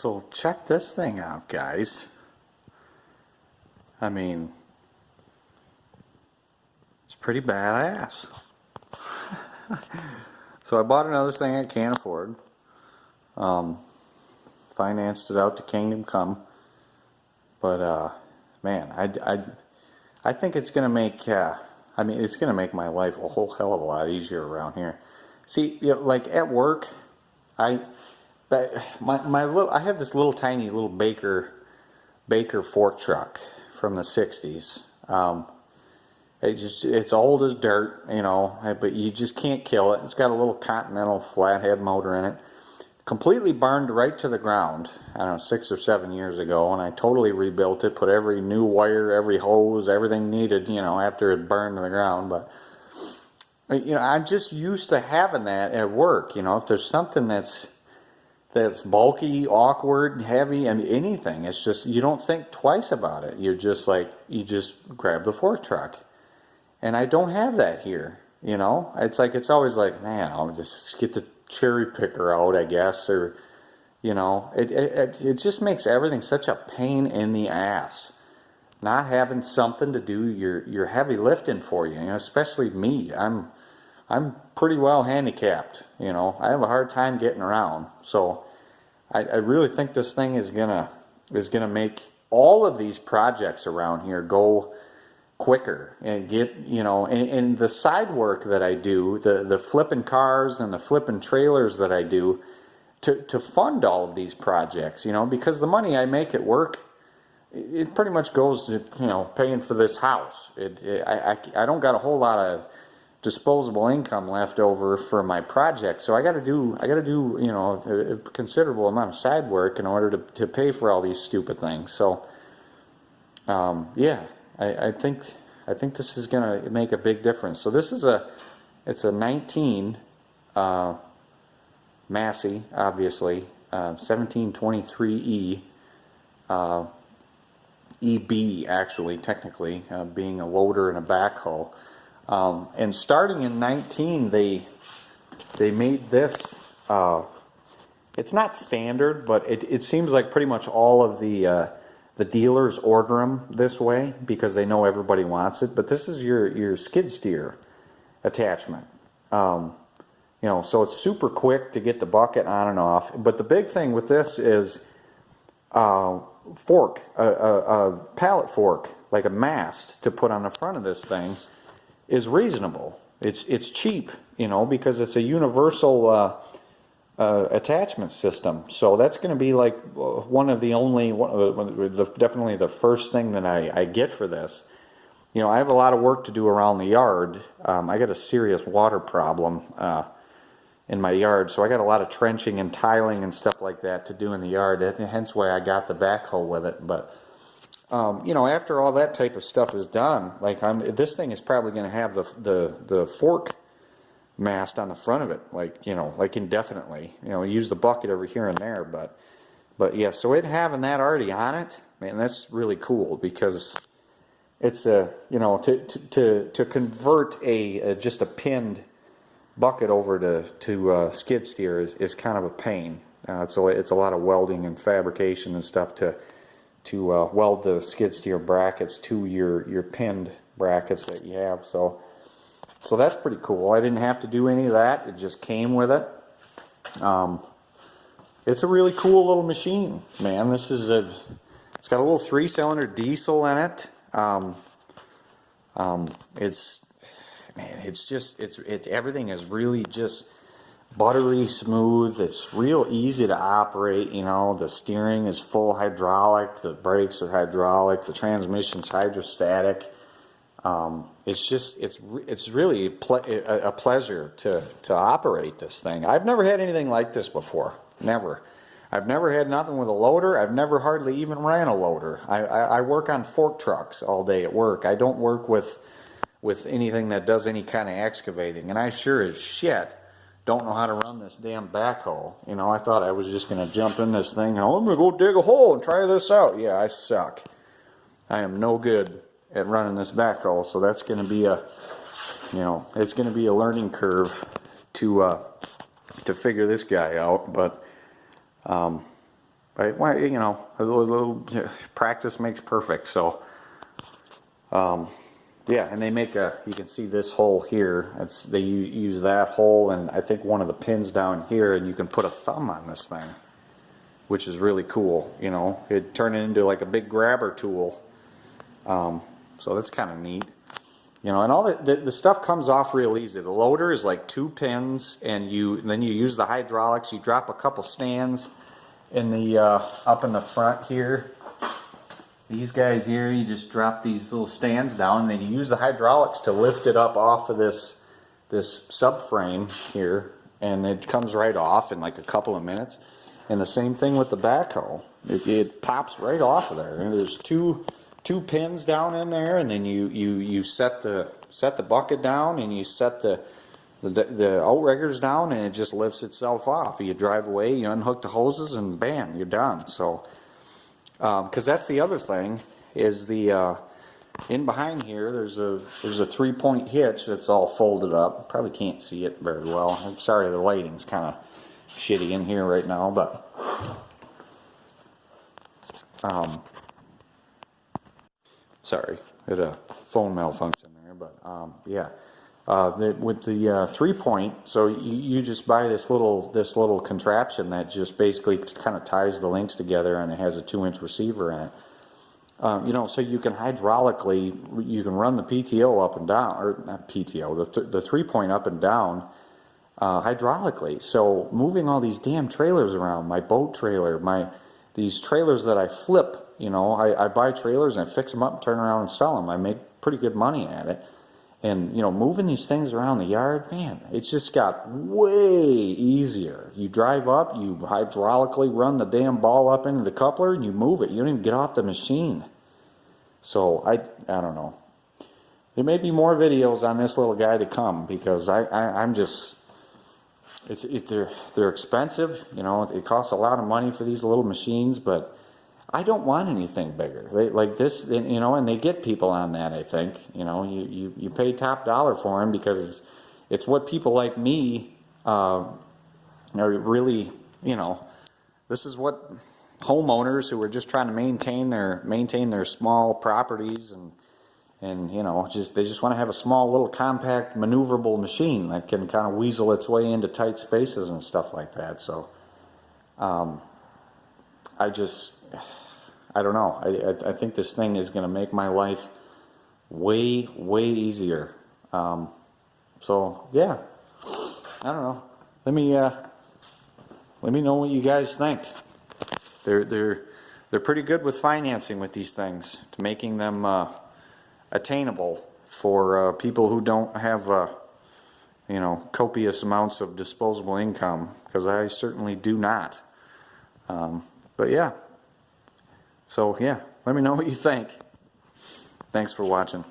So check this thing out, guys. I mean, it's pretty badass. So I bought another thing I can't afford. Financed it out to Kingdom Come. But man, I think it's gonna make I mean, it's gonna make my life a whole hell of a lot easier around here. See, you know, like at work, I have this little tiny little Baker fork truck from the 60s. It's old as dirt, you know, but you just can't kill it. It's got a little Continental flathead motor in it. Completely burned right to the ground, I don't know, 6 or 7 years ago, and I totally rebuilt it, put every new wire, every hose, everything needed, you know, after it burned to the ground. But, you know, I'm just used to having that at work. You know, if there's something that's bulky, awkward, heavy, and anything, it's just, you don't think twice about it. You're just like, you just grab the fork truck. And I don't have that here, you know. It's like, it's always like, man, I'll just get the cherry picker out, I guess, or, you know, it just makes everything such a pain in the ass. Not having something to do your heavy lifting for you, you know, especially me. I'm pretty well handicapped, you know. I have a hard time getting around. So I really think this thing is gonna make all of these projects around here go quicker and get, you know, and the side work that I do, the flipping cars and the flipping trailers that I do to fund all of these projects, you know, because the money I make at work, it pretty much goes to, you know, paying for this house. I don't got a whole lot of disposable income left over for my project, so I got to do, you know, a considerable amount of side work in order to pay for all these stupid things. So yeah, I think this is gonna make a big difference. So this is it's a 19 Massey, obviously, 1723E, EB actually, technically, being a loader and a backhoe. And starting in 19, they made this. It's not standard, but it seems like pretty much all of the dealers order them this way because they know everybody wants it. But this is your skid steer attachment. You know, so it's super quick to get the bucket on and off. But the big thing with this is fork, a pallet fork, like a mast to put on the front of this thing, is reasonable. It's cheap, you know, because it's a universal attachment system. So that's going to be like one of the only, definitely the first thing that I get for this. You know, I have a lot of work to do around the yard. I got a serious water problem in my yard, so I got a lot of trenching and tiling and stuff like that to do in the yard. Hence why I got the backhoe with it. But you know, after all that type of stuff is done, like this thing is probably going to have the fork mast on the front of it, like, you know, like indefinitely. You know, use the bucket over here and there, but yeah. So it having that already on it, man, that's really cool because it's you know, to convert just a pinned bucket over to skid steer is kind of a pain. It's a lot of welding and fabrication and stuff to weld the skid steer brackets to your pinned brackets that you have. So that's pretty cool. I didn't have to do any of that. It just came with it. It's a really cool little machine, man. It's got a little 3-cylinder diesel in it. Everything is really just buttery smooth. It's real easy to operate. You know, the steering is full hydraulic, the brakes are hydraulic, the transmission's hydrostatic. It's really a pleasure to operate this thing. I've never had anything like this before. Never. I've never had nothing with a loader. I've never hardly even ran a loader. I work on fork trucks all day at work. I don't work with anything that does any kind of excavating, and I sure as shit don't know how to run this damn backhoe. You know, I thought I was just going to jump in this thing and I'm going to go dig a hole and try this out. Yeah, I suck. I am no good at running this backhoe, so that's going to be it's going to be a learning curve to figure this guy out. But But well, you know, a little practice makes perfect. So yeah, and they make a, you can see this hole here, they use that hole and I think one of the pins down here, and you can put a thumb on this thing, which is really cool. You know, it turned it into like a big grabber tool. So that's kind of neat. You know, and all the stuff comes off real easy. The loader is like 2 pins, and then you use the hydraulics. You drop a couple stands in the up in the front here. These guys here, you just drop these little stands down, and then you use the hydraulics to lift it up off of this subframe here, and it comes right off in like a couple of minutes. And the same thing with the backhoe. It pops right off of there. And there's two pins down in there, and then you set the bucket down, and you set the outriggers down, and it just lifts itself off. You drive away, you unhook the hoses, and bam, you're done. So because that's the other thing, is the in behind here there's a 3-point hitch that's all folded up. Probably can't see it very well. I'm sorry, the lighting's kind of shitty in here right now, but sorry, it a phone malfunction there, but yeah. With the 3-point, so you just buy this little contraption that just basically kind of ties the links together, and it has a 2-inch receiver in it. You know, so you can hydraulically, you can run the PTO up and down, or not PTO, the 3-point up and down hydraulically. So moving all these damn trailers around, my boat trailer, these trailers that I flip, you know, I buy trailers and I fix them up and turn around and sell them. I make pretty good money at it. And, you know, moving these things around the yard, man, it's just got way easier. You drive up, you hydraulically run the damn ball up into the coupler, and you move it. You don't even get off the machine. So, I don't know. There may be more videos on this little guy to come, because I'm just, they're expensive. You know, it costs a lot of money for these little machines, but I don't want anything bigger. Like this, you know, and they get people on that, I think. You know, you pay top dollar for them because it's what people like me are really, you know, this is what homeowners who are just trying to maintain their small properties and you know, they just want to have a small little compact maneuverable machine that can kind of weasel its way into tight spaces and stuff like that. So I don't know. I think this thing is going to make my life way easier. So yeah, I don't know. Let me know what you guys think. They're pretty good with financing with these things, to making them attainable for people who don't have you know, copious amounts of disposable income, because I certainly do not. But yeah. So yeah, let me know what you think. Thanks for watching.